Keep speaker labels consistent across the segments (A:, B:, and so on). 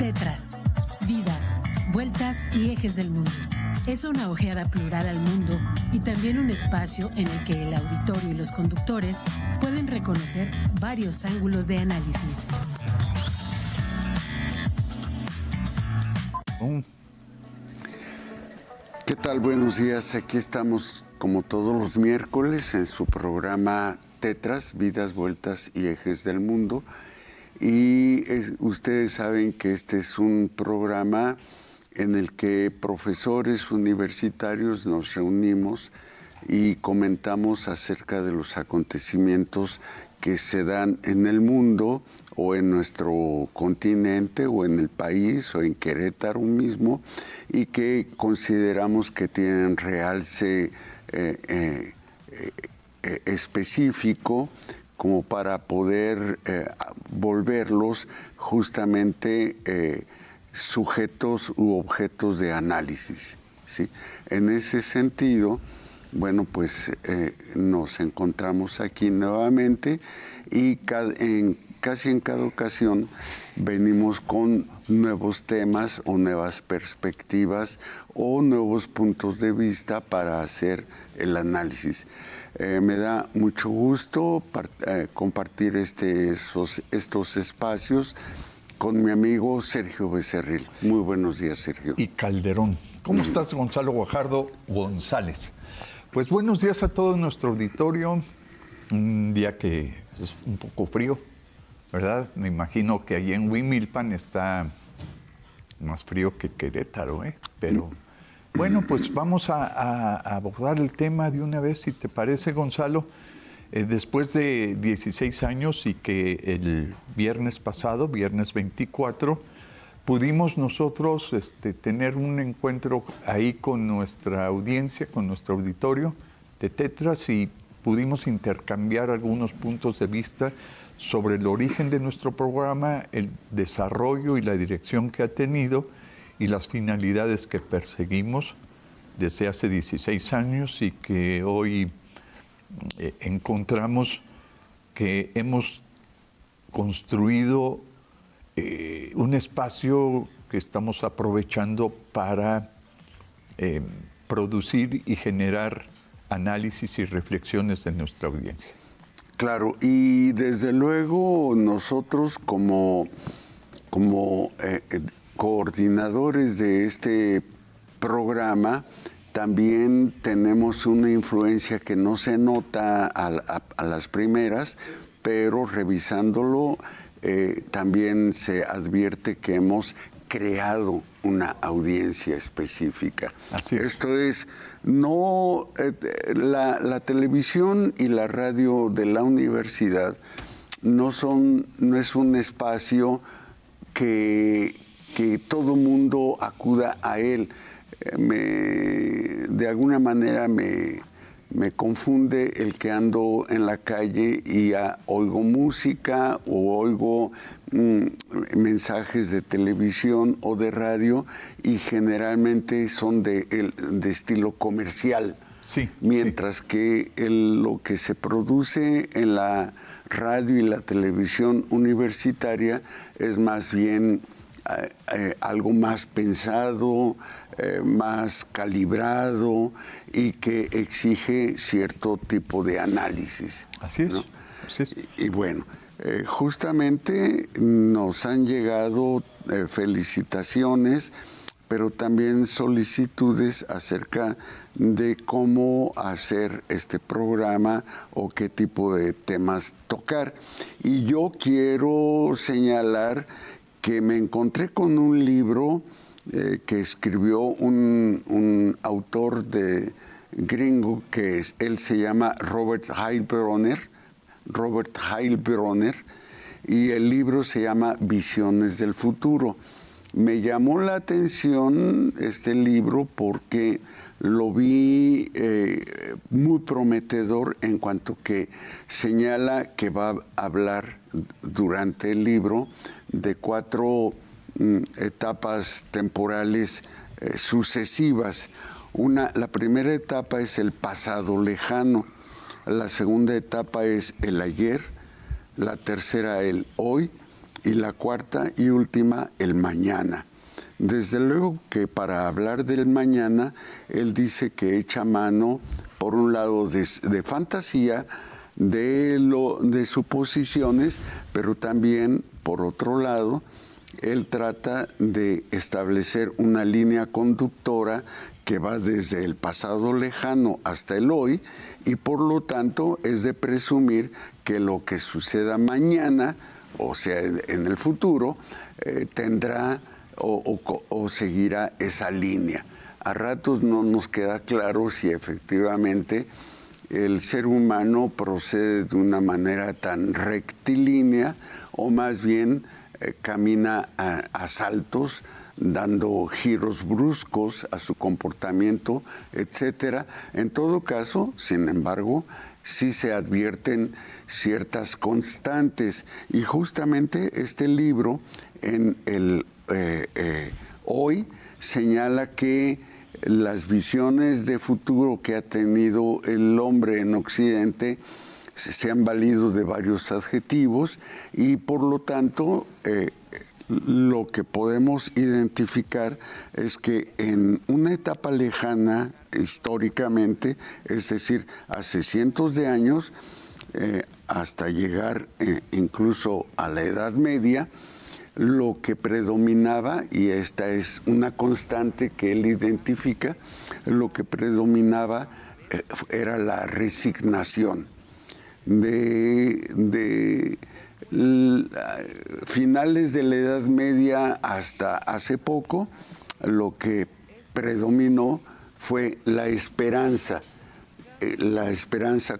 A: Tetras, vida, vueltas y ejes del mundo. Es una ojeada plural al mundo y también un espacio en el que el auditorio y los conductores pueden reconocer varios ángulos de análisis.
B: ¿Qué tal? Buenos días. Aquí estamos como todos los miércoles en su programa Tetras, Vidas, Vueltas y Ejes del Mundo. Y ustedes saben que este es un programa en el que profesores universitarios nos reunimos y comentamos acerca de los acontecimientos que se dan en el mundo o en nuestro continente o en el país o en Querétaro mismo y que consideramos que tienen realce específico como para poder volverlos justamente sujetos u objetos de análisis, ¿sí? En ese sentido, bueno, pues nos encontramos aquí nuevamente y casi en cada ocasión venimos con nuevos temas o nuevas perspectivas o nuevos puntos de vista para hacer el análisis. Me da mucho gusto compartir estos espacios con mi amigo Sergio Becerril. Muy buenos días, Sergio.
C: Y Calderón. ¿Cómo estás, Gonzalo Guajardo González? Pues buenos días a todo nuestro auditorio. Un día que es un poco frío, ¿verdad? Me imagino que allí en Huimilpan está más frío que Querétaro, ¿eh? Pero bueno, pues vamos a abordar el tema de una vez, si te parece, Gonzalo. Después de 16 años y que el viernes pasado, viernes 24, pudimos nosotros tener un encuentro ahí con nuestra audiencia, con nuestro auditorio de Tetras y pudimos intercambiar algunos puntos de vista sobre el origen de nuestro programa, el desarrollo y la dirección que ha tenido y las finalidades que perseguimos desde hace 16 años y que hoy encontramos que hemos construido un espacio que estamos aprovechando para producir y generar análisis y reflexiones de nuestra audiencia.
B: Claro, y desde luego nosotros como coordinadores de este programa también tenemos una influencia que no se nota a las primeras, pero revisándolo también se advierte que hemos creado una audiencia específica.
C: Así es.
B: Esto es, no la televisión y la radio de la universidad no es un espacio que todo mundo acuda a él. De alguna manera me confunde el que ando en la calle y oigo música o oigo mensajes de televisión o de radio y generalmente son de estilo comercial.
C: Sí,
B: mientras que lo que se produce en la radio y la televisión universitaria es más bien algo más pensado, más calibrado y que exige cierto tipo de análisis.
C: Así es.
B: ¿No?
C: Así es.
B: Y bueno, justamente nos han llegado felicitaciones, pero también solicitudes acerca de cómo hacer este programa o qué tipo de temas tocar. Y yo quiero señalar que me encontré con un libro que escribió un autor de gringo él se llama Robert Heilbronner, y el libro se llama Visiones del Futuro. Me llamó la atención este libro porque lo vi muy prometedor en cuanto que señala que va a hablar durante el libro de 4 etapas temporales sucesivas. La primera etapa es el pasado lejano, la segunda etapa es el ayer, la tercera el hoy y la cuarta y última, el mañana. Desde luego que para hablar del mañana, él dice que echa mano, por un lado, de fantasía, de suposiciones, pero también, por otro lado, él trata de establecer una línea conductora que va desde el pasado lejano hasta el hoy, y por lo tanto es de presumir que lo que suceda mañana, o sea, en el futuro, tendrá o seguirá esa línea. A ratos no nos queda claro si efectivamente el ser humano procede de una manera tan rectilínea o más bien camina a saltos, dando giros bruscos a su comportamiento, etcétera. En todo caso, sin embargo, sí se advierten ciertas constantes, y justamente este libro en el hoy señala que las visiones de futuro que ha tenido el hombre en Occidente se han valido de varios adjetivos, y por lo tanto lo que podemos identificar es que en una etapa lejana históricamente, es decir, hace cientos de años, hasta llegar incluso a la Edad Media, lo que predominaba, y esta es una constante que él identifica, lo que predominaba era la resignación. De finales de la Edad Media hasta hace poco, lo que predominó fue la esperanza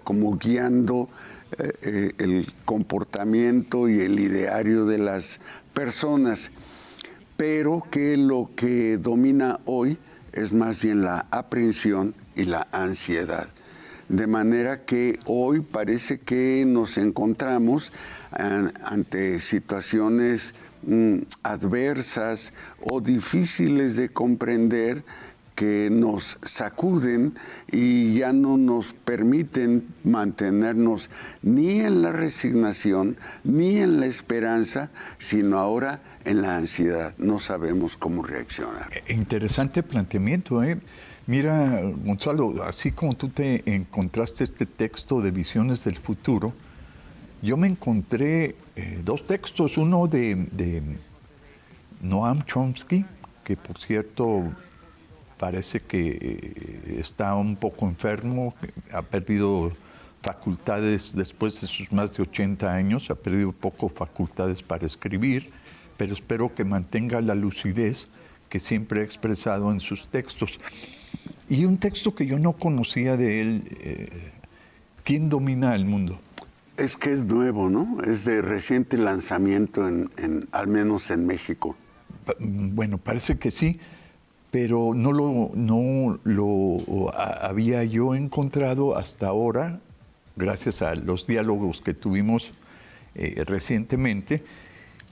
B: como guiando el comportamiento y el ideario de las personas, pero que lo que domina hoy es más bien la aprensión y la ansiedad. De manera que hoy parece que nos encontramos ante situaciones adversas o difíciles de comprender, que nos sacuden y ya no nos permiten mantenernos ni en la resignación ni en la esperanza, sino ahora en la ansiedad. No sabemos cómo reaccionar.
C: Interesante planteamiento, ¿eh? Mira, Gonzalo, así como tú te encontraste este texto de Visiones del Futuro, yo me encontré dos textos, uno de Noam Chomsky, que por cierto parece que está un poco enfermo, ha perdido facultades después de sus más de 80 años, ha perdido poco facultades para escribir, pero espero que mantenga la lucidez que siempre ha expresado en sus textos. Y un texto que yo no conocía de él, ¿Quién domina el mundo?
B: Es que es nuevo, ¿no? Es de reciente lanzamiento, al menos en México.
C: Bueno, parece que sí, pero no lo había yo encontrado hasta ahora, gracias a los diálogos que tuvimos recientemente.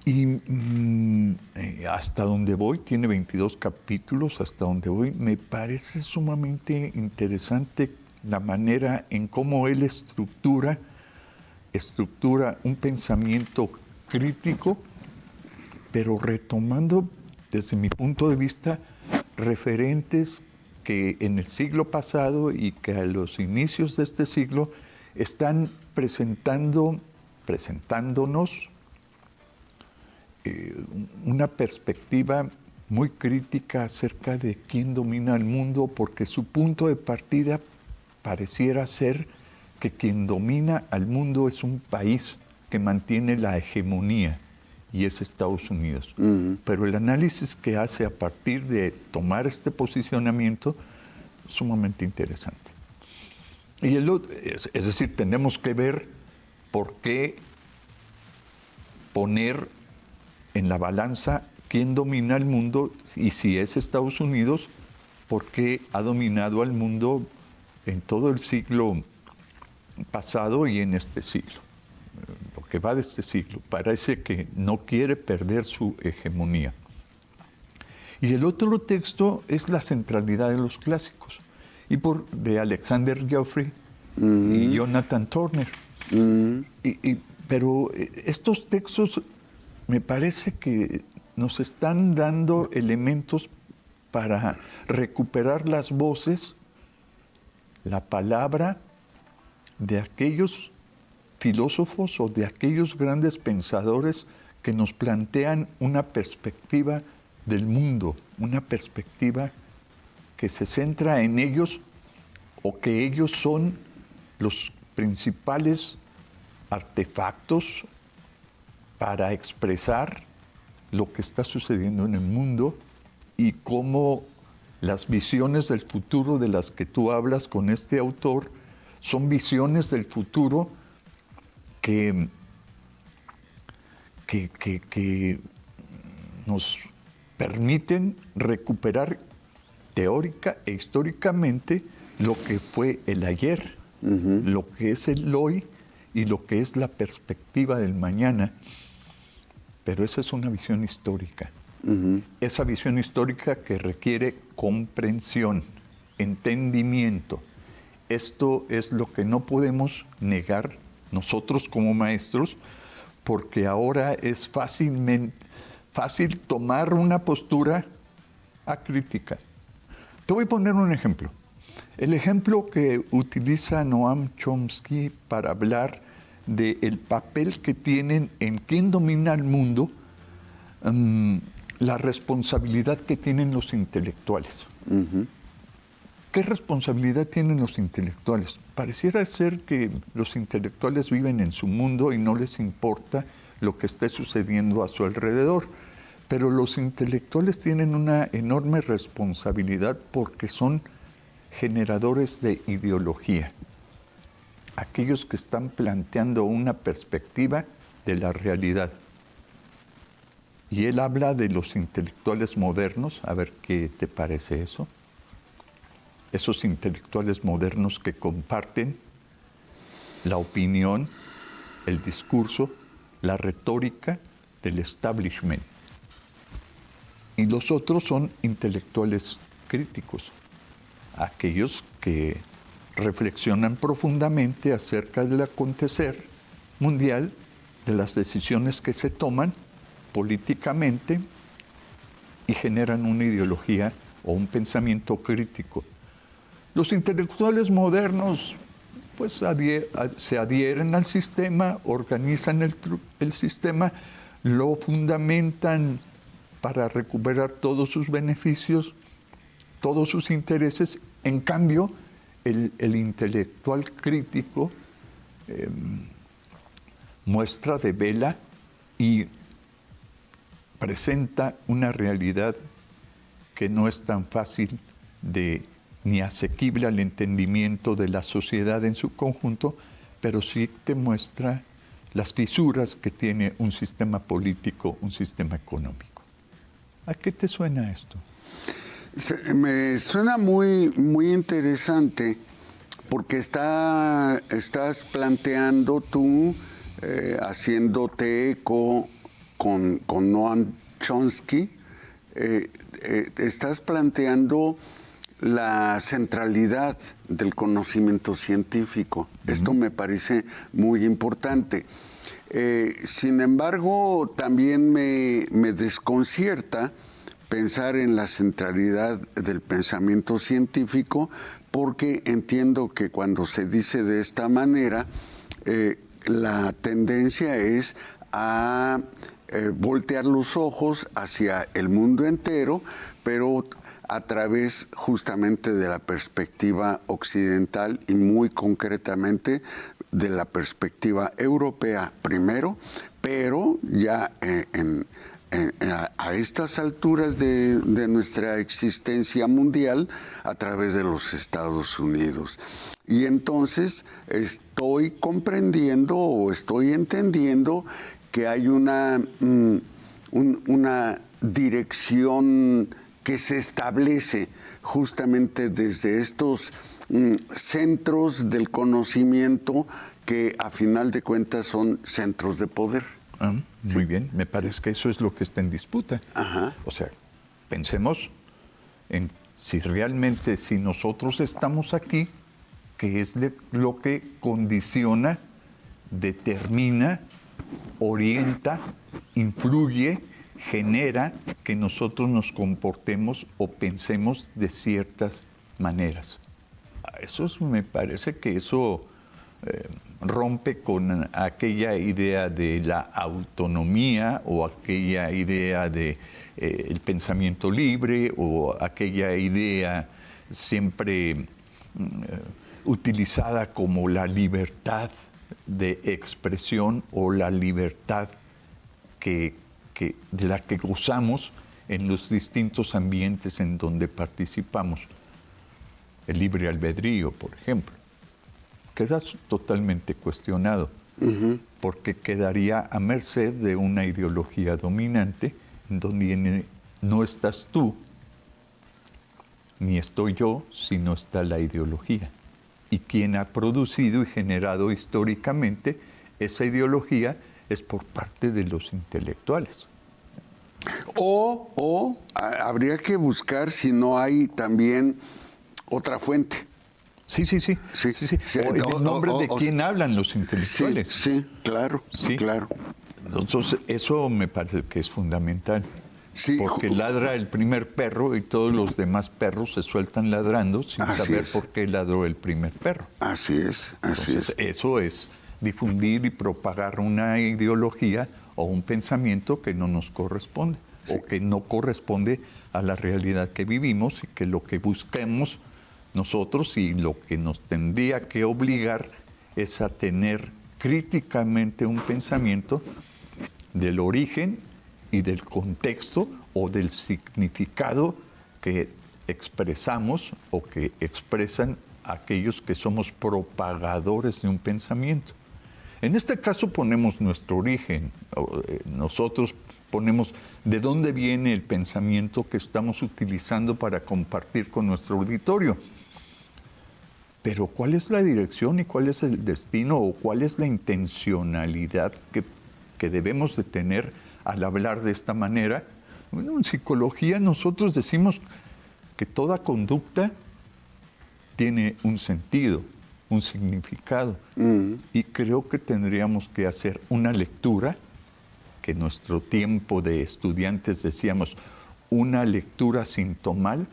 C: Y hasta donde voy, tiene 22 capítulos, hasta donde voy, me parece sumamente interesante la manera en cómo él estructura un pensamiento crítico, pero retomando, desde mi punto de vista, referentes que en el siglo pasado y que a los inicios de este siglo están presentándonos una perspectiva muy crítica acerca de quién domina el mundo, porque su punto de partida pareciera ser que quien domina al mundo es un país que mantiene la hegemonía, y es Estados Unidos. Pero el análisis que hace a partir de tomar este posicionamiento es sumamente interesante. Y es decir, tenemos que ver por qué poner en la balanza quién domina el mundo, y si es Estados Unidos, por qué ha dominado al mundo en todo el siglo pasado y en este siglo. Lo que va de este siglo, parece que no quiere perder su hegemonía. Y el otro texto es La centralidad de los clásicos, de Alexander Geoffrey y Jonathan Turner. Pero estos textos me parece que nos están dando elementos para recuperar las voces, la palabra de aquellos filósofos o de aquellos grandes pensadores que nos plantean una perspectiva del mundo, una perspectiva que se centra en ellos o que ellos son los principales artefactos para expresar lo que está sucediendo en el mundo y cómo las visiones del futuro de las que tú hablas con este autor son visiones del futuro que nos permiten recuperar teórica e históricamente lo que fue el ayer, lo que es el hoy y lo que es la perspectiva del mañana. Pero esa es una visión histórica. Esa visión histórica que requiere comprensión, entendimiento. Esto es lo que no podemos negar nosotros como maestros, porque ahora es fácil tomar una postura acrítica. Te voy a poner un ejemplo. El ejemplo que utiliza Noam Chomsky para hablar del papel que tienen en quién domina el mundo, la responsabilidad que tienen los intelectuales. ¿Qué responsabilidad tienen los intelectuales? Pareciera ser que los intelectuales viven en su mundo y no les importa lo que esté sucediendo a su alrededor. Pero los intelectuales tienen una enorme responsabilidad porque son generadores de ideología. Aquellos que están planteando una perspectiva de la realidad. Y él habla de los intelectuales modernos. A ver qué te parece eso. Esos intelectuales modernos que comparten la opinión, el discurso, la retórica del establishment. Y los otros son intelectuales críticos, aquellos que reflexionan profundamente acerca del acontecer mundial, de las decisiones que se toman políticamente y generan una ideología o un pensamiento crítico. Los intelectuales modernos pues se adhieren al sistema, organizan el sistema, lo fundamentan para recuperar todos sus beneficios, todos sus intereses. En cambio, el intelectual crítico muestra, devela y presenta una realidad que no es tan fácil ni asequible al entendimiento de la sociedad en su conjunto, pero sí te muestra las fisuras que tiene un sistema político, un sistema económico. ¿A qué te suena esto?
B: Me suena muy, muy interesante porque estás planteando tú, haciéndote eco con Noam Chomsky, estás planteando la centralidad del conocimiento científico. Esto me parece muy importante. Sin embargo, también me desconcierta pensar en la centralidad del pensamiento científico, porque entiendo que cuando se dice de esta manera, la tendencia es a voltear los ojos hacia el mundo entero, pero a través justamente de la perspectiva occidental y muy concretamente de la perspectiva europea primero, pero ya a estas alturas de nuestra existencia mundial a través de los Estados Unidos. Y entonces estoy comprendiendo o estoy entendiendo que hay una dirección que se establece justamente desde estos centros del conocimiento que a final de cuentas son centros de poder.
C: Muy bien, me parece que eso es lo que está en disputa.
B: Ajá.
C: O sea, pensemos en si realmente, si nosotros estamos aquí, qué es lo que condiciona, determina, orienta influye, genera que nosotros nos comportemos o pensemos de ciertas maneras. Me parece que eso rompe con aquella idea de la autonomía o aquella idea de el pensamiento libre o aquella idea siempre utilizada como la libertad de expresión o la libertad de la que gozamos en los distintos ambientes en donde participamos. El libre albedrío, por ejemplo, queda totalmente cuestionado, porque quedaría a merced de una ideología dominante en donde no estás tú, ni estoy yo, sino está la ideología. Y quien ha producido y generado históricamente esa ideología es por parte de los intelectuales.
B: O habría que buscar si no hay también otra fuente.
C: Sí. O el nombre de quién hablan los intelectuales.
B: Sí, claro.
C: Entonces, eso me parece que es fundamental.
B: Sí.
C: Porque ladra el primer perro y todos los demás perros se sueltan ladrando sin saber por qué ladró el primer perro.
B: Así es.
C: Entonces, eso es difundir y propagar una ideología o un pensamiento que no nos corresponde, o que no corresponde a la realidad que vivimos, y que lo que buscamos nosotros y lo que nos tendría que obligar es a tener críticamente un pensamiento del origen y del contexto o del significado que expresamos o que expresan aquellos que somos propagadores de un pensamiento. En este caso ponemos nuestro origen, nosotros ponemos de dónde viene el pensamiento que estamos utilizando para compartir con nuestro auditorio. Pero ¿cuál es la dirección y cuál es el destino o cuál es la intencionalidad que debemos de tener al hablar de esta manera? Bueno, en psicología nosotros decimos que toda conducta tiene un sentido, un significado. Y creo que tendríamos que hacer una lectura, que en nuestro tiempo de estudiantes decíamos, una lectura sintomal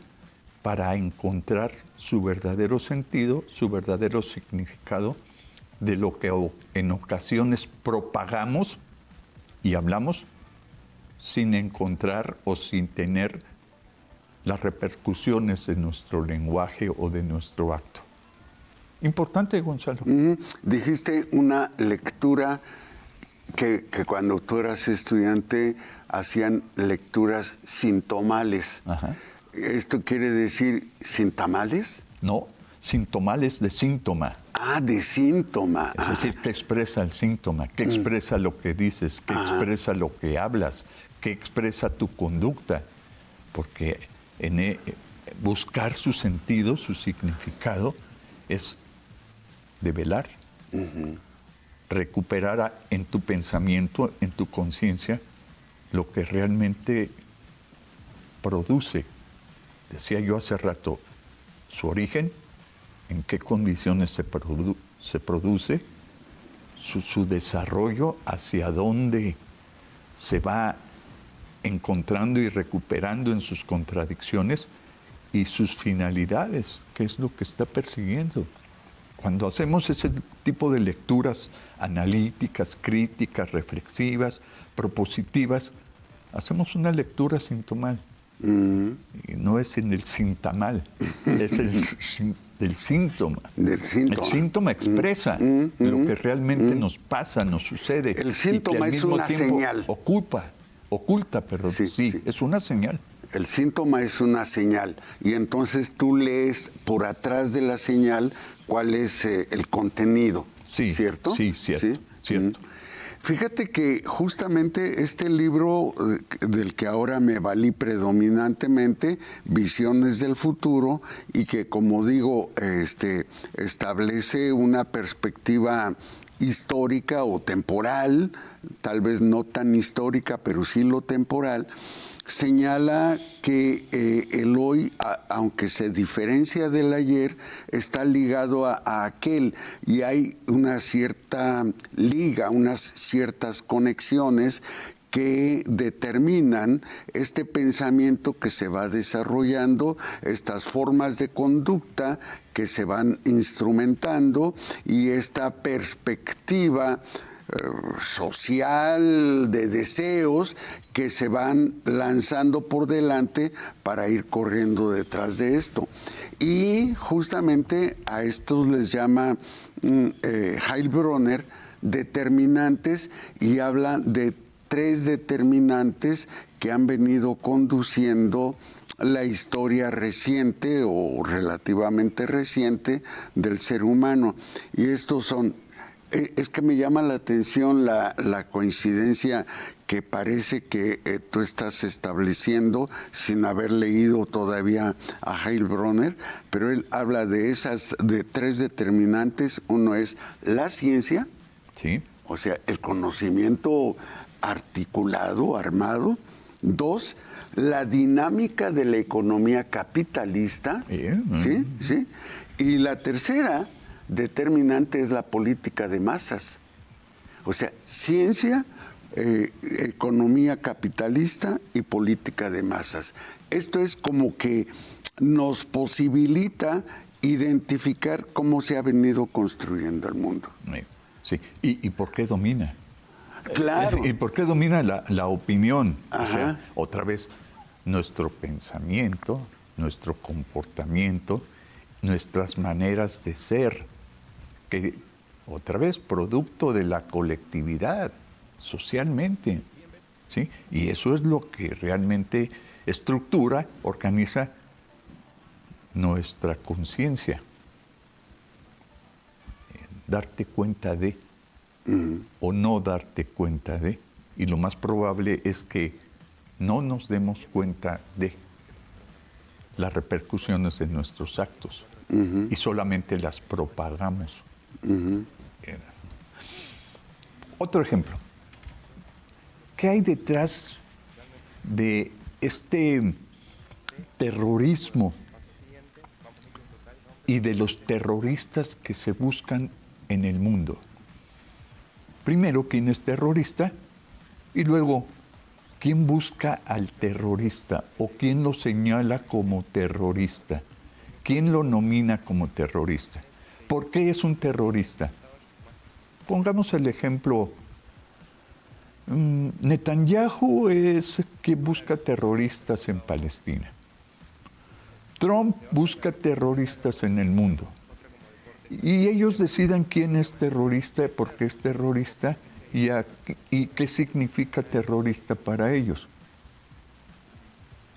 C: para encontrar su verdadero sentido, su verdadero significado de lo que en ocasiones propagamos y hablamos sin encontrar o sin tener las repercusiones de nuestro lenguaje o de nuestro acto. Importante, Gonzalo.
B: Dijiste una lectura que cuando tú eras estudiante hacían lecturas sintomales.
C: Ajá.
B: ¿Esto quiere decir sin tamales?
C: No, sintomales de síntoma.
B: Ah, de síntoma.
C: Es decir, que expresa el síntoma, que expresa lo que dices, que expresa lo que hablas, que expresa tu conducta. Porque buscar su sentido, su significado, es develar, recuperar en tu pensamiento, en tu conciencia, lo que realmente produce. Decía yo hace rato, su origen, en qué condiciones se produce, su desarrollo, hacia dónde se va encontrando y recuperando en sus contradicciones, y sus finalidades, qué es lo que está persiguiendo. Cuando hacemos ese tipo de lecturas analíticas, críticas, reflexivas, propositivas, hacemos una lectura sintomal. Y no es en el sintamal, es el síntoma.
B: Del síntoma.
C: El síntoma expresa lo que realmente nos pasa, nos sucede.
B: El síntoma es una señal.
C: Oculta, perdón. Sí, es una señal.
B: El síntoma es una señal, y entonces tú lees por atrás de la señal cuál es el contenido, ¿cierto?
C: Sí, cierto.
B: Fíjate que justamente este libro del que ahora me valí predominantemente, Visiones del Futuro, y que, como digo, establece una perspectiva histórica o temporal, tal vez no tan histórica, pero sí lo temporal, señala que el hoy, aunque se diferencia del ayer, está ligado a aquel, y hay una cierta liga, unas ciertas conexiones que determinan este pensamiento que se va desarrollando, estas formas de conducta que se van instrumentando y esta perspectiva social de deseos que se van lanzando por delante para ir corriendo detrás de esto. Y justamente a estos les llama Heilbronner determinantes, y habla de 3 determinantes que han venido conduciendo la historia reciente o relativamente reciente del ser humano. Y estos son, es que me llama la atención la coincidencia que parece que tú estás estableciendo sin haber leído todavía a Heilbronner, pero él habla de 3 determinantes. Uno es la ciencia,
C: sí,
B: o sea, el conocimiento articulado, armado. 2, la dinámica de la economía capitalista, ¿sí? ¿Sí? Y la tercera determinante es la política de masas. O sea, ciencia, economía capitalista y política de masas. Esto es como que nos posibilita identificar cómo se ha venido construyendo el mundo.
C: Sí. ¿Y por qué domina?
B: Claro.
C: ¿Y por qué domina la opinión?
B: Ajá.
C: O sea, otra vez, nuestro pensamiento, nuestro comportamiento, nuestras maneras de ser, que otra vez, producto de la colectividad, socialmente, ¿sí? Y eso es lo que realmente estructura, organiza nuestra conciencia. Darte cuenta de, o no darte cuenta de, y lo más probable es que no nos demos cuenta de las repercusiones de nuestros actos y solamente las propagamos. Otro ejemplo. ¿Qué hay detrás de este terrorismo y de los terroristas que se buscan en el mundo? Primero, ¿quién es terrorista? Y luego, ¿quién busca al terrorista o quién lo señala como terrorista? ¿Quién lo nomina como terrorista? ¿Por qué es un terrorista? Pongamos el ejemplo. Netanyahu es quien busca terroristas en Palestina. Trump busca terroristas en el mundo. Y ellos decidan quién es terrorista, por qué es terrorista y qué significa terrorista para ellos.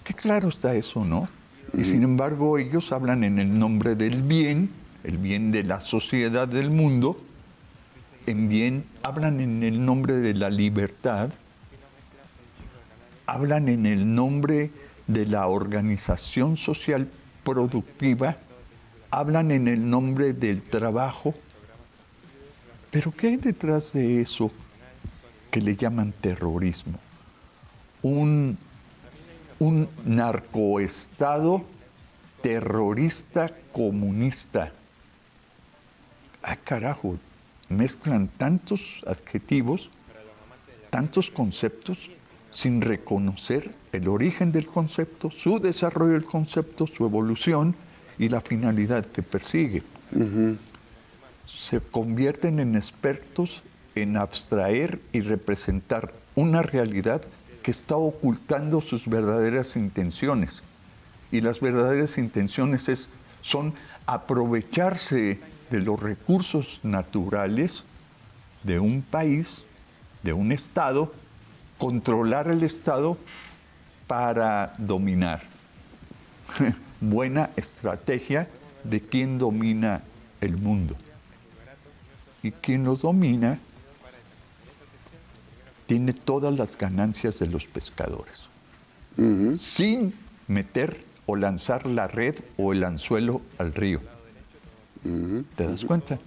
C: Qué claro está eso, ¿no? Y sin embargo ellos hablan en el nombre del bien, el bien de la sociedad del mundo, hablan en el nombre de la libertad, hablan en el nombre de la organización social productiva, hablan en el nombre del trabajo. Pero ¿qué hay detrás de eso que le llaman terrorismo? Un narcoestado terrorista comunista. ¡Ah, carajo! Mezclan tantos adjetivos, tantos conceptos, sin reconocer el origen del concepto, su desarrollo del concepto, su evolución y la finalidad que persigue. Se convierten en expertos en abstraer y representar una realidad que está ocultando sus verdaderas intenciones. Y las verdaderas intenciones son aprovecharse de los recursos naturales de un país, de un Estado, controlar el Estado para dominar. Buena estrategia de quien domina el mundo. Y quien lo domina tiene todas las ganancias de los pescadores, sin meter o lanzar la red o el anzuelo al río. ¿Te das cuenta?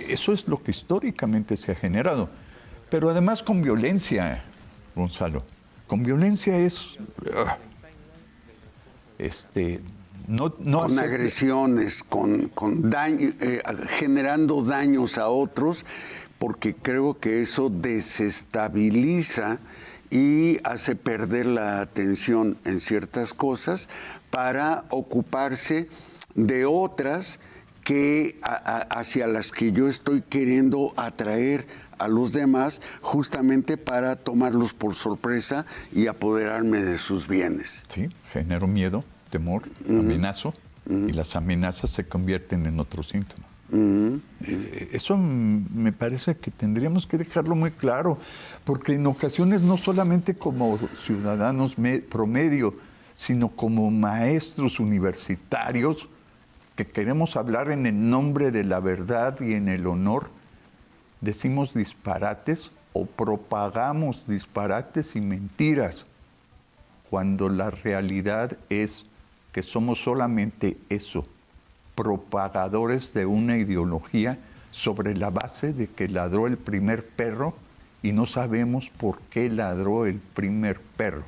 C: Eso es lo que históricamente se ha generado. Pero además con violencia, Gonzalo. Con violencia
B: con agresiones, con daño, generando daños a otros, porque creo que eso desestabiliza y hace perder la atención en ciertas cosas para ocuparse de otras que hacia las que yo estoy queriendo atraer a los demás, justamente para tomarlos por sorpresa y apoderarme de sus bienes.
C: Sí, genero miedo, temor, amenazo, y las amenazas se convierten en otro síntoma. Eso me parece que tendríamos que dejarlo muy claro, porque en ocasiones no solamente como ciudadanos promedio, sino como maestros universitarios que queremos hablar en el nombre de la verdad y en el honor, decimos disparates o propagamos disparates y mentiras, cuando la realidad es que somos solamente eso, propagadores de una ideología sobre la base de que ladró el primer perro y no sabemos por qué ladró el primer perro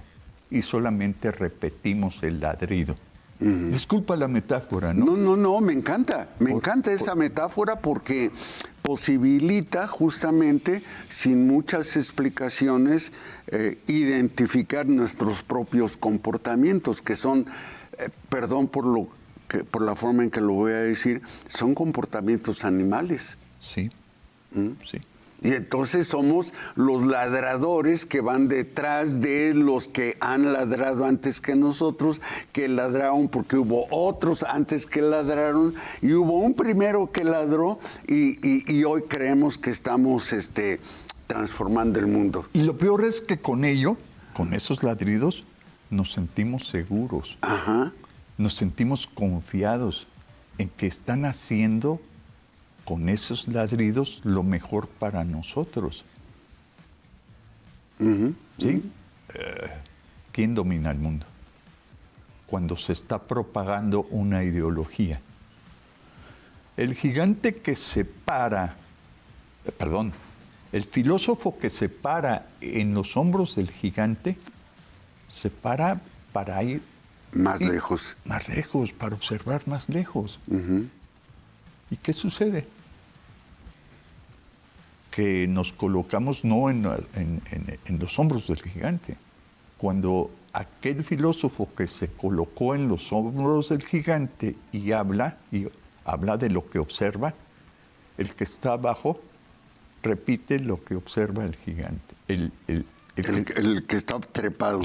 C: y solamente repetimos el ladrido. Disculpa la metáfora, ¿no?
B: No, me encanta esa metáfora porque posibilita justamente, sin muchas explicaciones, identificar nuestros propios comportamientos, que son, perdón por la forma en que lo voy a decir, son comportamientos animales.
C: Sí, sí.
B: Y entonces somos los ladradores que van detrás de los que han ladrado antes que nosotros, que ladraron porque hubo otros antes que ladraron y hubo un primero que ladró y hoy creemos que estamos transformando el mundo.
C: Y lo peor es que con ello, con esos ladridos, nos sentimos seguros.
B: Ajá.
C: Nos sentimos confiados en que están haciendo con esos ladridos lo mejor para nosotros. ¿Sí? ¿Quién domina el mundo? Cuando se está propagando una ideología. El gigante que se para, el filósofo que se para en los hombros del gigante, se para para ir
B: más lejos.
C: Más lejos, para observar más lejos. ¿Y qué sucede? Que nos colocamos no en los hombros del gigante. Cuando aquel filósofo que se colocó en los hombros del gigante y habla de lo que observa, el que está abajo repite lo que observa el gigante.
B: El que está trepado.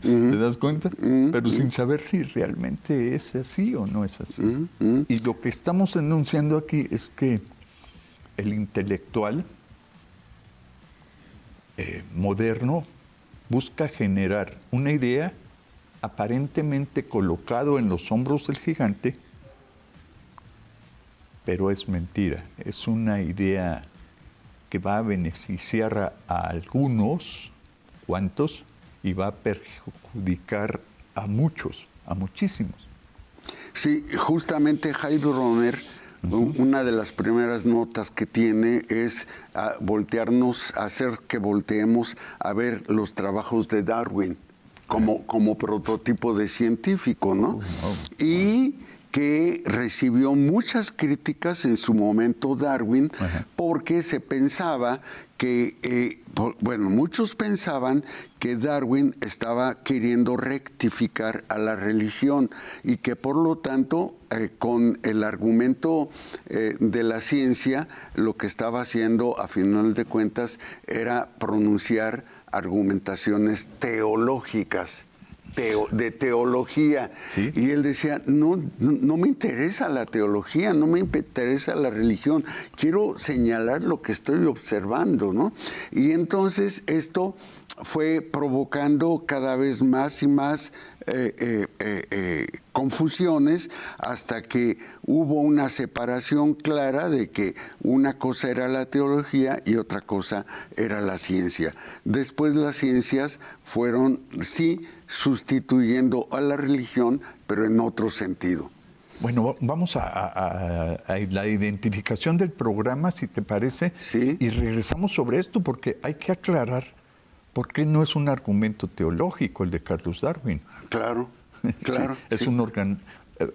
C: ¿Te das cuenta? Pero sin saber si realmente es así o no es así. Y lo que estamos enunciando aquí es que el intelectual moderno busca generar una idea aparentemente colocado en los hombros del gigante, pero es mentira. Es una idea que va a beneficiar a algunos cuantos y va a perjudicar a muchos, a muchísimos.
B: Sí, justamente Jairo Roner, una de las primeras notas que tiene es hacer que volteemos a ver los trabajos de Darwin como prototipo de científico, ¿no? Y que recibió muchas críticas en su momento Darwin, porque se pensaba que, muchos pensaban que Darwin estaba queriendo rectificar a la religión y que por lo tanto con el argumento de la ciencia lo que estaba haciendo a final de cuentas era pronunciar argumentaciones teológicas. De teología. ¿Sí? Y él decía, no me interesa la teología, no me interesa la religión, quiero señalar lo que estoy observando, ¿no? Y entonces esto fue provocando cada vez más y más confusiones hasta que hubo una separación clara de que una cosa era la teología y otra cosa era la ciencia. Después las ciencias fueron, sí, sustituyendo a la religión, pero en otro sentido.
C: Bueno, vamos a la identificación del programa, si te parece,
B: sí,
C: y regresamos sobre esto porque hay que aclarar por qué no es un argumento teológico el de Carlos Darwin.
B: Claro, claro.
C: Sí, es
B: sí.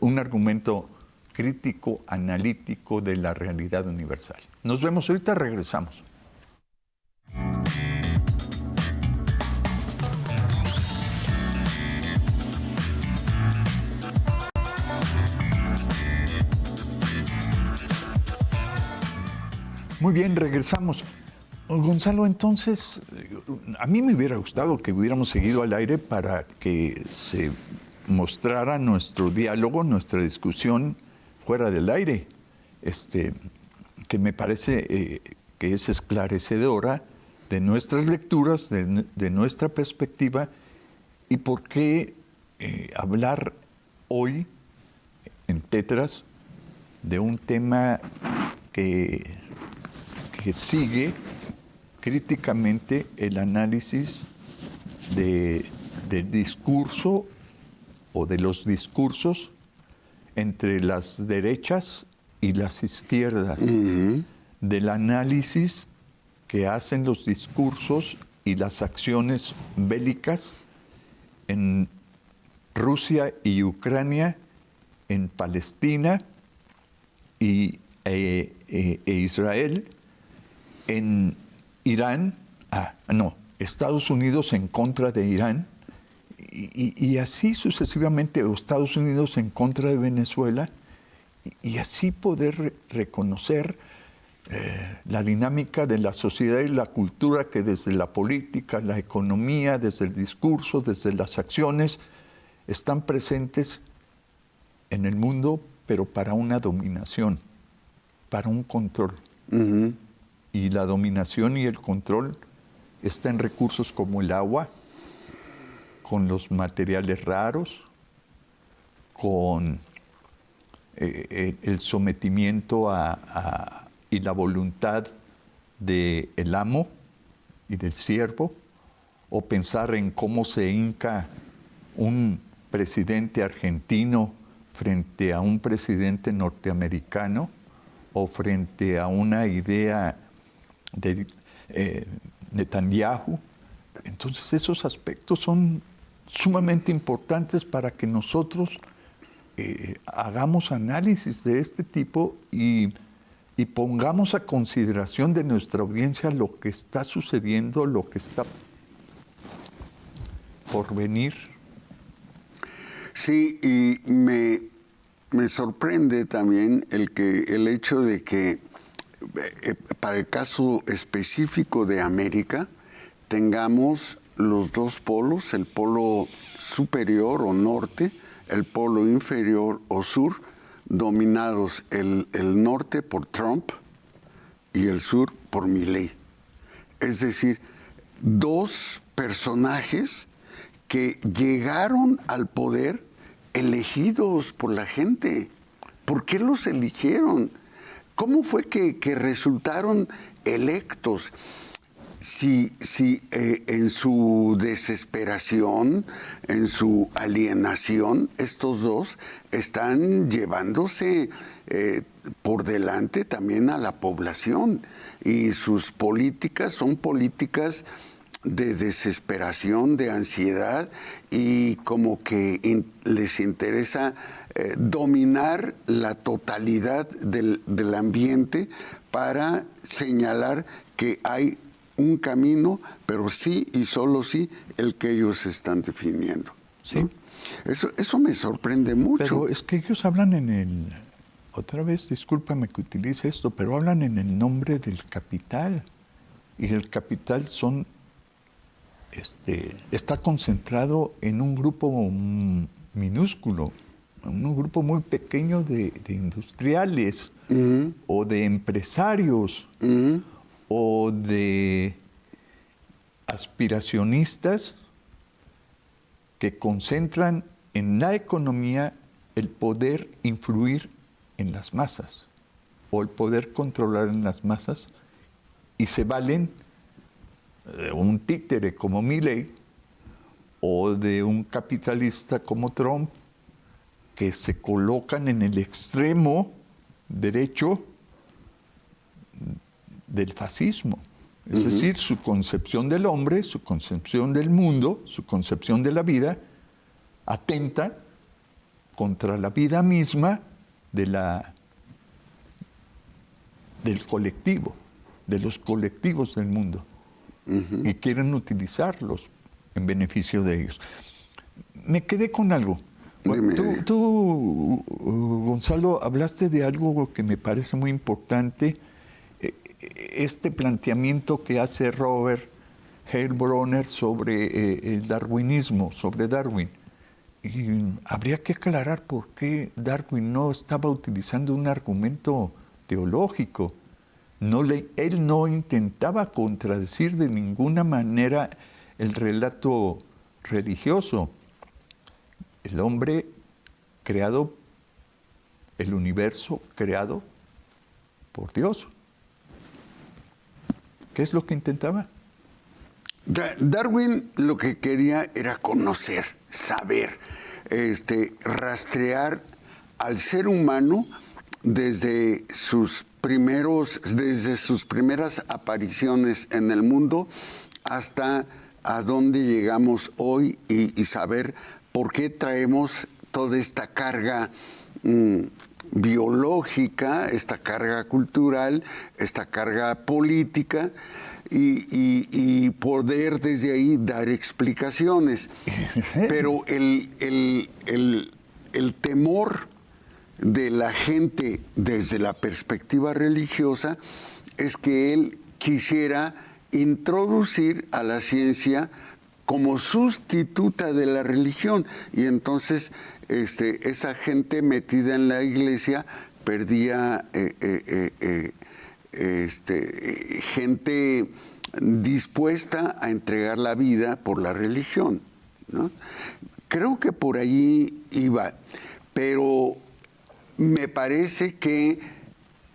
C: un argumento crítico, analítico de la realidad universal. Nos vemos ahorita, regresamos. Muy bien, regresamos. Gonzalo, entonces, a mí me hubiera gustado que hubiéramos seguido al aire para que se mostrara nuestro diálogo, nuestra discusión fuera del aire, que me parece que es esclarecedora de nuestras lecturas, de nuestra perspectiva, y por qué hablar hoy en Tetras de un tema que sigue críticamente el análisis del discurso o de los discursos entre las derechas y las izquierdas, del análisis que hacen los discursos y las acciones bélicas en Rusia y Ucrania, en Palestina e Israel, en Irán, Estados Unidos en contra de Irán, y así sucesivamente, Estados Unidos en contra de Venezuela, y así poder reconocer la dinámica de la sociedad y la cultura que desde la política, la economía, desde el discurso, desde las acciones, están presentes en el mundo, pero para una dominación, para un control. Y la dominación y el control está en recursos como el agua, con los materiales raros, con el sometimiento y la voluntad del amo y del siervo, o pensar en cómo se hinca un presidente argentino frente a un presidente norteamericano, o frente a una idea de Netanyahu. Entonces esos aspectos son sumamente importantes para que nosotros hagamos análisis de este tipo y pongamos a consideración de nuestra audiencia lo que está sucediendo, lo que está por venir.
B: Sí, y me sorprende también el hecho de que para el caso específico de América tengamos los dos polos, el polo superior o norte, el polo inferior o sur, dominados el norte por Trump y el sur por Milei. Es decir, dos personajes que llegaron al poder elegidos por la gente. ¿Por qué los eligieron? ¿Cómo fue que resultaron electos? Si en su desesperación, en su alienación, estos dos están llevándose por delante también a la población, y sus políticas son políticas de desesperación, de ansiedad, y como que les interesa dominar la totalidad del ambiente para señalar que hay un camino, pero sí y solo sí el que ellos están definiendo.
C: Sí.
B: ¿No? Eso me sorprende mucho.
C: Pero es que ellos hablan otra vez, discúlpame que utilice esto, pero hablan en el nombre del capital. Y el capital está concentrado en un grupo minúsculo, en un grupo muy pequeño de industriales, o de empresarios, o de aspiracionistas que concentran en la economía el poder influir en las masas o el poder controlar en las masas, y se valen de un títere como Milei o de un capitalista como Trump, que se colocan en el extremo derecho del fascismo. Es decir, su concepción del hombre, su concepción del mundo, su concepción de la vida, atenta contra la vida misma de la del colectivo, de los colectivos del mundo, y quieren utilizarlos en beneficio de ellos. Me quedé con algo. Tú, Gonzalo, hablaste de algo que me parece muy importante, este planteamiento que hace Robert Heilbronner sobre el darwinismo, sobre Darwin. Y habría que aclarar por qué Darwin no estaba utilizando un argumento teológico. Él no intentaba contradecir de ninguna manera el relato religioso. El hombre creado, el universo creado por Dios. ¿Qué es lo que intentaba?
B: Darwin lo que quería era conocer, saber, rastrear al ser humano desde sus primeras apariciones en el mundo hasta a dónde llegamos hoy y saber por qué traemos toda esta carga biológica, esta carga cultural, esta carga política y poder desde ahí dar explicaciones. Pero el temor de la gente desde la perspectiva religiosa es que él quisiera introducir a la ciencia como sustituta de la religión, y entonces esa gente metida en la iglesia perdía gente dispuesta a entregar la vida por la religión, ¿no? Creo que por allí iba, pero me parece que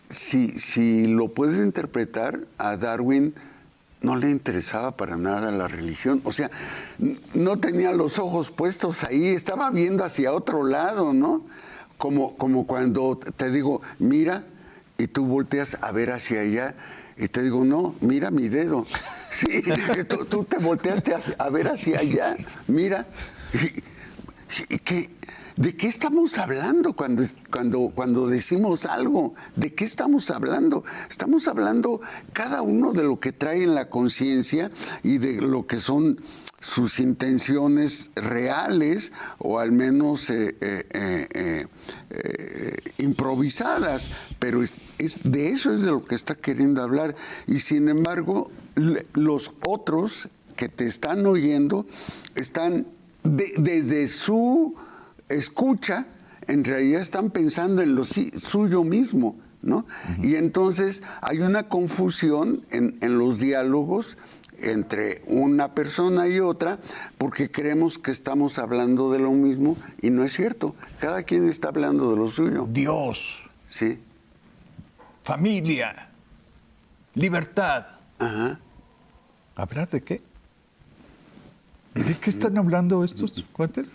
B: si lo puedes interpretar, a Darwin no le interesaba para nada la religión. O sea, no tenía los ojos puestos ahí, estaba viendo hacia otro lado, ¿no? Como cuando te digo, mira, y tú volteas a ver hacia allá, y te digo, no, mira mi dedo. Sí, tú te volteaste a ver hacia allá, mira. ¿De qué estamos hablando cuando decimos algo? ¿De qué estamos hablando? Estamos hablando cada uno de lo que trae en la conciencia y de lo que son sus intenciones reales o al menos improvisadas, pero de eso es de lo que está queriendo hablar. Y sin embargo, los otros que te están oyendo están desde su escucha, en realidad están pensando en lo suyo mismo, ¿no? Y entonces hay una confusión en los diálogos entre una persona y otra, porque creemos que estamos hablando de lo mismo y no es cierto. Cada quien está hablando de lo suyo.
C: Dios.
B: Sí.
C: Familia. Libertad.
B: Ajá.
C: ¿Hablar de qué? ¿De qué están hablando estos cuates?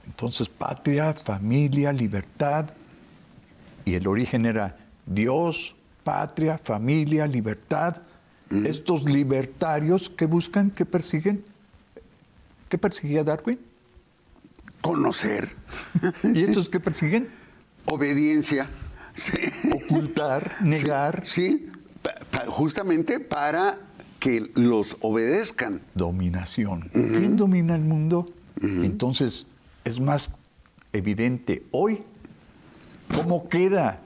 C: Entonces, patria, familia, libertad. Y el origen era Dios, patria, familia, libertad. Estos libertarios que buscan, que persiguen. ¿Qué perseguía Darwin?
B: Conocer.
C: ¿Y estos qué persiguen?
B: Obediencia. Sí.
C: Ocultar, negar.
B: Sí, justamente para que los obedezcan.
C: Dominación. ¿Quién domina el mundo? Entonces, es más evidente hoy cómo queda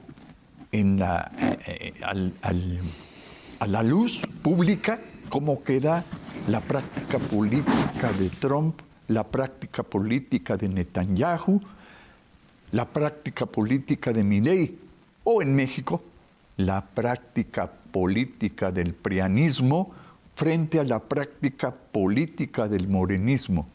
C: a la luz pública, cómo queda la práctica política de Trump, la práctica política de Netanyahu, la práctica política de Milei, o en México, la práctica política del prianismo frente a la práctica política del morenismo.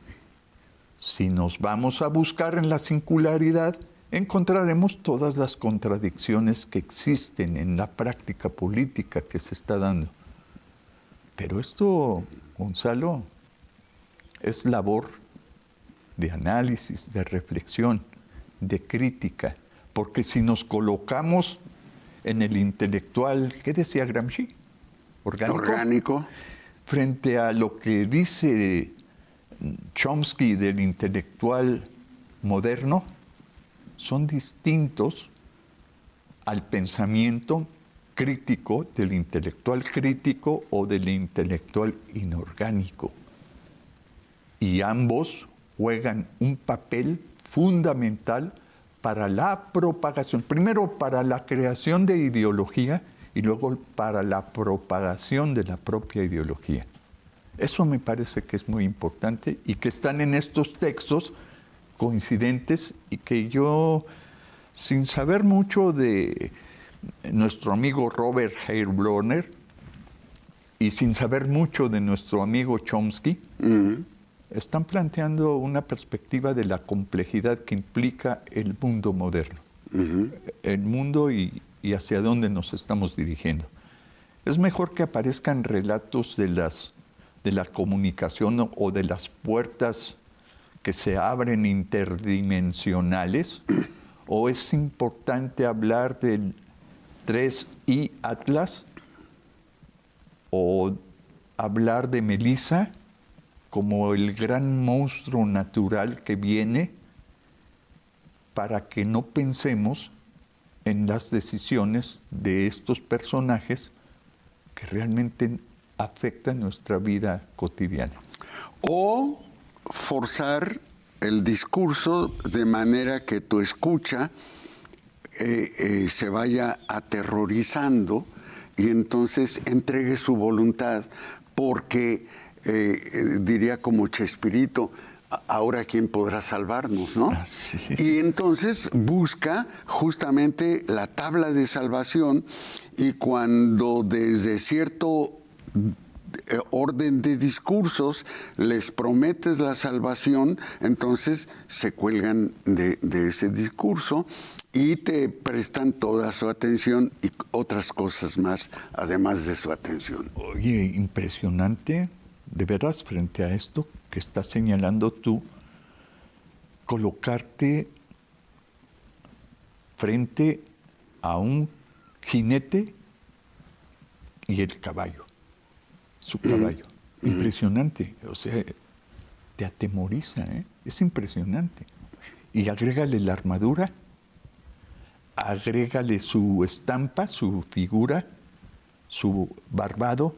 C: Si nos vamos a buscar en la singularidad, encontraremos todas las contradicciones que existen en la práctica política que se está dando. Pero esto, Gonzalo, es labor de análisis, de reflexión, de crítica, porque si nos colocamos en el intelectual, ¿qué decía Gramsci? Orgánico. Frente a lo que dice Chomsky del intelectual moderno, son distintos al pensamiento crítico, del intelectual crítico o del intelectual inorgánico. Y ambos juegan un papel fundamental para la propagación, primero para la creación de ideología y luego para la propagación de la propia ideología. Eso me parece que es muy importante y que están en estos textos coincidentes y que yo, sin saber mucho de nuestro amigo Robert Heilbroner y sin saber mucho de nuestro amigo Chomsky, están planteando una perspectiva de la complejidad que implica el mundo moderno, el mundo y hacia dónde nos estamos dirigiendo. Es mejor que aparezcan relatos de la comunicación o de las puertas que se abren interdimensionales, o es importante hablar del 3I Atlas, o hablar de Melissa como el gran monstruo natural que viene para que no pensemos en las decisiones de estos personajes que realmente afectan nuestra vida cotidiana.
B: O forzar el discurso de manera que tu escucha se vaya aterrorizando y entonces entregue su voluntad porque, diría como Chespirito, ahora quién podrá salvarnos, ¿no?
C: Sí.
B: Y entonces busca justamente la tabla de salvación y cuando desde cierto orden de discursos les prometes la salvación, entonces se cuelgan de ese discurso y te prestan toda su atención y otras cosas más, además de su atención.
C: Oye, impresionante, de veras, frente a esto que estás señalando tú, colocarte frente a un jinete y el caballo, su caballo. Impresionante, o sea, te atemoriza, es impresionante. Y agrégale la armadura, agrégale su estampa, su figura, su barbado,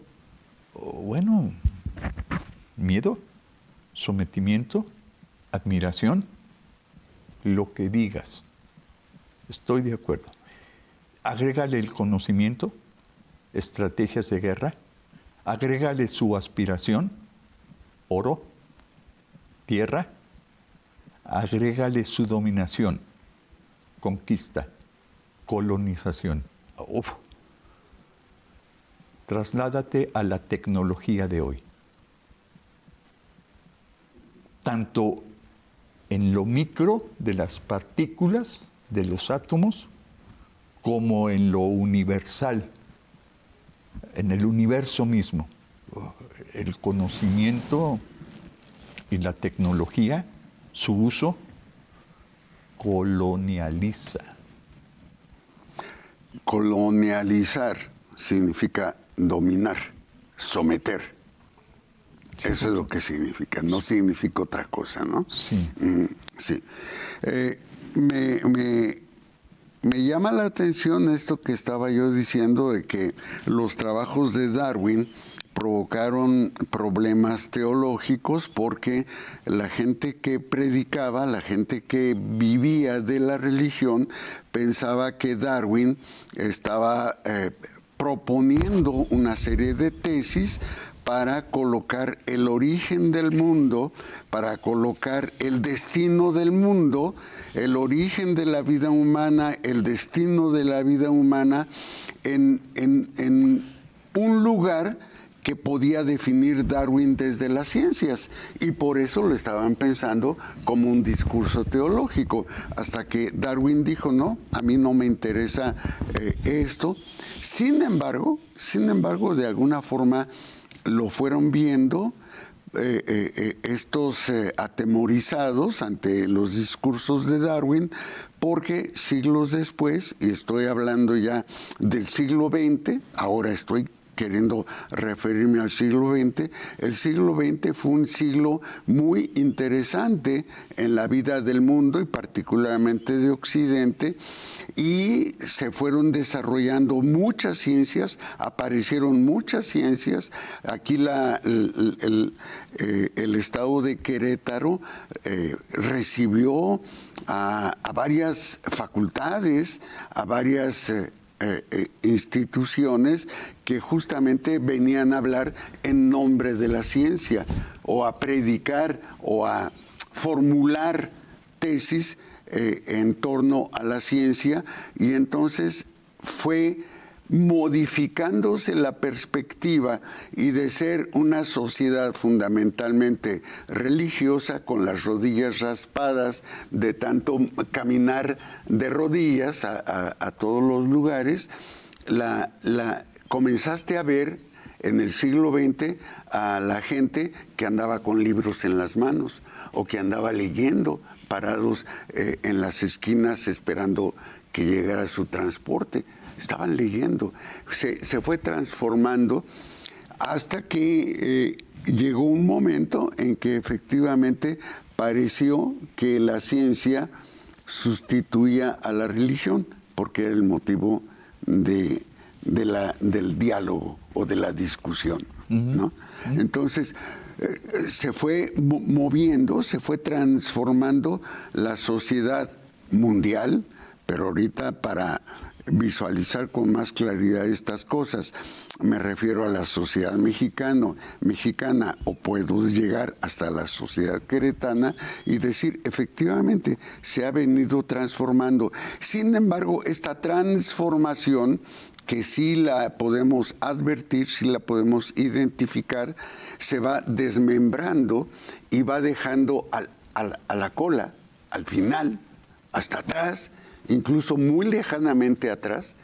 C: bueno, miedo, sometimiento, admiración, lo que digas. Estoy de acuerdo. Agrégale el conocimiento, estrategias de guerra, agrégale su aspiración, oro, tierra, agrégale su dominación, conquista, colonización. Uf. Trasládate a la tecnología de hoy. Tanto en lo micro de las partículas, de los átomos, como en lo universal, en el universo mismo. El conocimiento y la tecnología, su uso, colonializa.
B: Colonializar significa dominar, someter. Sí, eso es lo que significa, no significa otra cosa, ¿no?
C: Sí.
B: Sí. Me llama la atención esto que estaba yo diciendo de que los trabajos de Darwin provocaron problemas teológicos porque la gente que predicaba, la gente que vivía de la religión, pensaba que Darwin estaba proponiendo una serie de tesis para colocar el origen del mundo, para colocar el destino del mundo, el origen de la vida humana, el destino de la vida humana en un lugar que podía definir Darwin desde las ciencias, y por eso lo estaban pensando como un discurso teológico, hasta que Darwin dijo, no, a mí no me interesa esto. Sin embargo, de alguna forma lo fueron viendo estos atemorizados ante los discursos de Darwin, porque siglos después, y estoy hablando ya del siglo XX, ahora estoy queriendo referirme al siglo XX, el siglo XX fue un siglo muy interesante en la vida del mundo y particularmente de Occidente, y se fueron desarrollando muchas ciencias, aparecieron muchas ciencias. Aquí el estado de Querétaro recibió a varias facultades, a varias instituciones que justamente venían a hablar en nombre de la ciencia, o a predicar o a formular tesis en torno a la ciencia, y entonces fue modificándose la perspectiva, y de ser una sociedad fundamentalmente religiosa, con las rodillas raspadas de tanto caminar de rodillas a todos los lugares, comenzaste a ver en el siglo XX a la gente que andaba con libros en las manos, o que andaba leyendo, parados en las esquinas esperando que llegara su transporte. Estaban leyendo. Se fue transformando hasta que llegó un momento en que efectivamente pareció que la ciencia sustituía a la religión, porque era el motivo del diálogo o de la discusión, ¿no? Entonces, se fue moviendo, se fue transformando la sociedad mundial, pero ahorita, para visualizar con más claridad estas cosas, me refiero a la sociedad mexicana, o puedo llegar hasta la sociedad queretana y decir, efectivamente, se ha venido transformando. Sin embargo, esta transformación, que sí la podemos advertir, sí la podemos identificar, se va desmembrando y va dejando a la cola, al final, hasta atrás, incluso muy lejanamente atrás,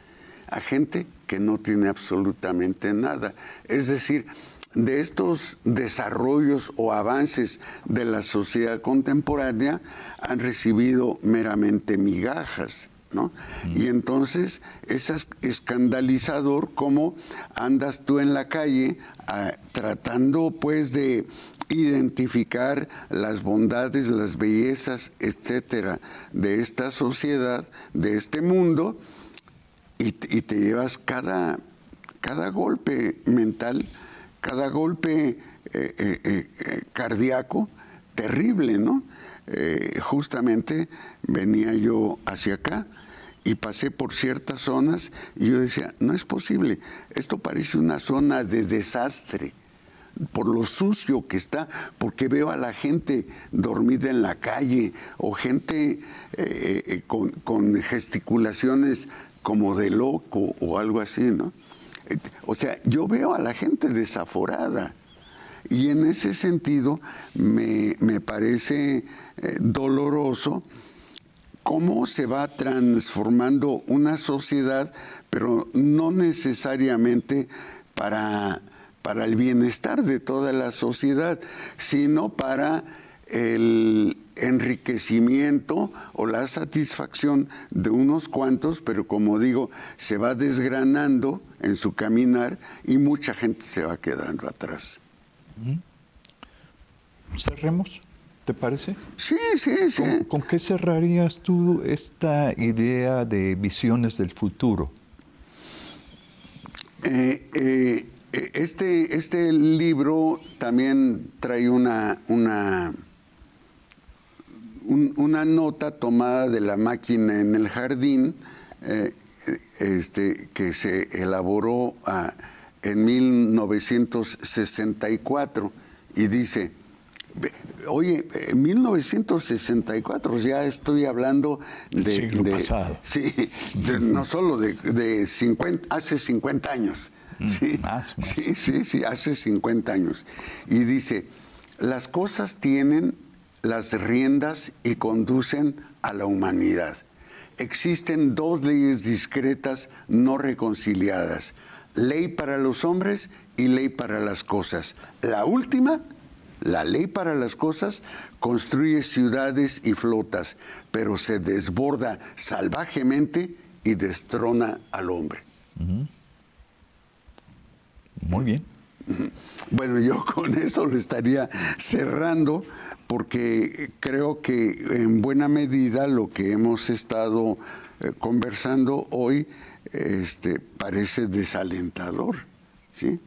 B: a gente que no tiene absolutamente nada. Es decir, de estos desarrollos o avances de la sociedad contemporánea han recibido meramente migajas, ¿no? Y entonces es escandalizador cómo andas tú en la calle tratando pues de identificar las bondades, las bellezas, etcétera, de esta sociedad, de este mundo, y te llevas cada golpe mental, cada golpe cardíaco terrible, ¿no? Justamente venía yo hacia acá y pasé por ciertas zonas y yo decía, no es posible, esto parece una zona de desastre, por lo sucio que está, porque veo a la gente dormida en la calle, o gente con gesticulaciones como de loco o algo así, ¿no? O sea, yo veo a la gente desaforada, y en ese sentido me parece doloroso cómo se va transformando una sociedad, pero no necesariamente para el bienestar de toda la sociedad, sino para el enriquecimiento o la satisfacción de unos cuantos, pero como digo, se va desgranando en su caminar y mucha gente se va quedando atrás.
C: Cerremos, ¿te parece?
B: Sí.
C: ¿Con qué cerrarías tú esta idea de visiones del futuro?
B: Este libro también trae una nota tomada de la máquina en el jardín, que se elaboró en 1964, y dice, oye, 1964, ya estoy hablando
C: del siglo pasado.
B: Sí, no solo de 50, hace 50 años. Sí,
C: más.
B: Sí, hace 50 años. Y dice, las cosas tienen las riendas y conducen a la humanidad. Existen dos leyes discretas no reconciliadas: ley para los hombres y ley para las cosas. La última, la ley para las cosas, construye ciudades y flotas, pero se desborda salvajemente y destrona al hombre.
C: Muy bien.
B: Bueno, yo con eso le estaría cerrando porque creo que en buena medida lo que hemos estado conversando hoy parece desalentador, ¿sí?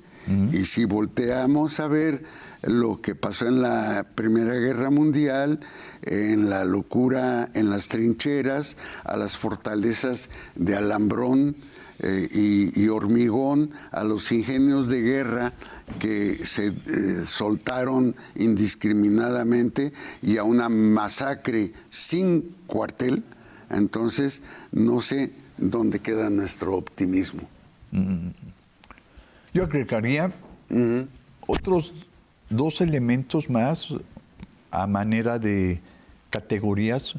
B: Y si volteamos a ver lo que pasó en la Primera Guerra Mundial, en la locura, en las trincheras, a las fortalezas de Alambrón y Hormigón, a los ingenios de guerra que se soltaron indiscriminadamente y a una masacre sin cuartel, entonces no sé dónde queda nuestro optimismo.
C: Yo agregaría otros 2 elementos más a manera de categorías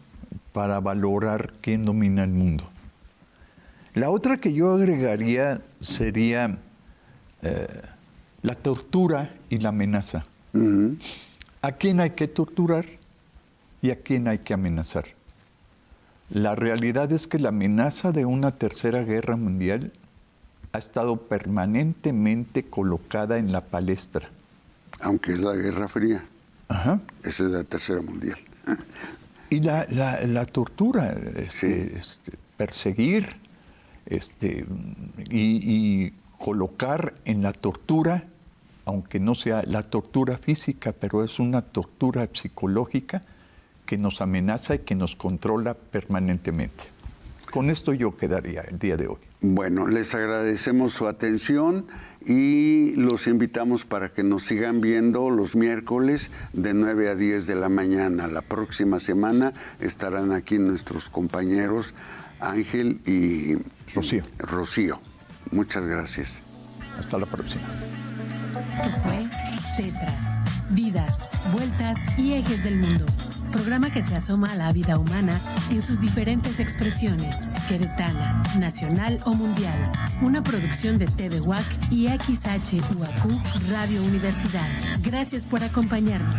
C: para valorar quién domina el mundo. La otra que yo agregaría sería la tortura y la amenaza. ¿A quién hay que torturar y a quién hay que amenazar? La realidad es que la amenaza de una tercera guerra mundial ha estado permanentemente colocada en la palestra.
B: Aunque es la Guerra Fría.
C: Ajá.
B: Esa es la Tercera Mundial.
C: Y la tortura,
B: Sí.
C: Perseguir y colocar en la tortura, aunque no sea la tortura física, pero es una tortura psicológica que nos amenaza y que nos controla permanentemente. Con esto yo quedaría el día de hoy.
B: Bueno, les agradecemos su atención y los invitamos para que nos sigan viendo los miércoles de 9 a 10 de la mañana. La próxima semana estarán aquí nuestros compañeros Ángel y Rocío. Muchas gracias.
C: Hasta la próxima.
A: Esto fue Tetras, Vidas, Vueltas y Ejes del Mundo. Programa que se asoma a la vida humana en sus diferentes expresiones, queretana, nacional o mundial. Una producción de TV UAC y XHUAQ Radio Universidad. Gracias por acompañarnos.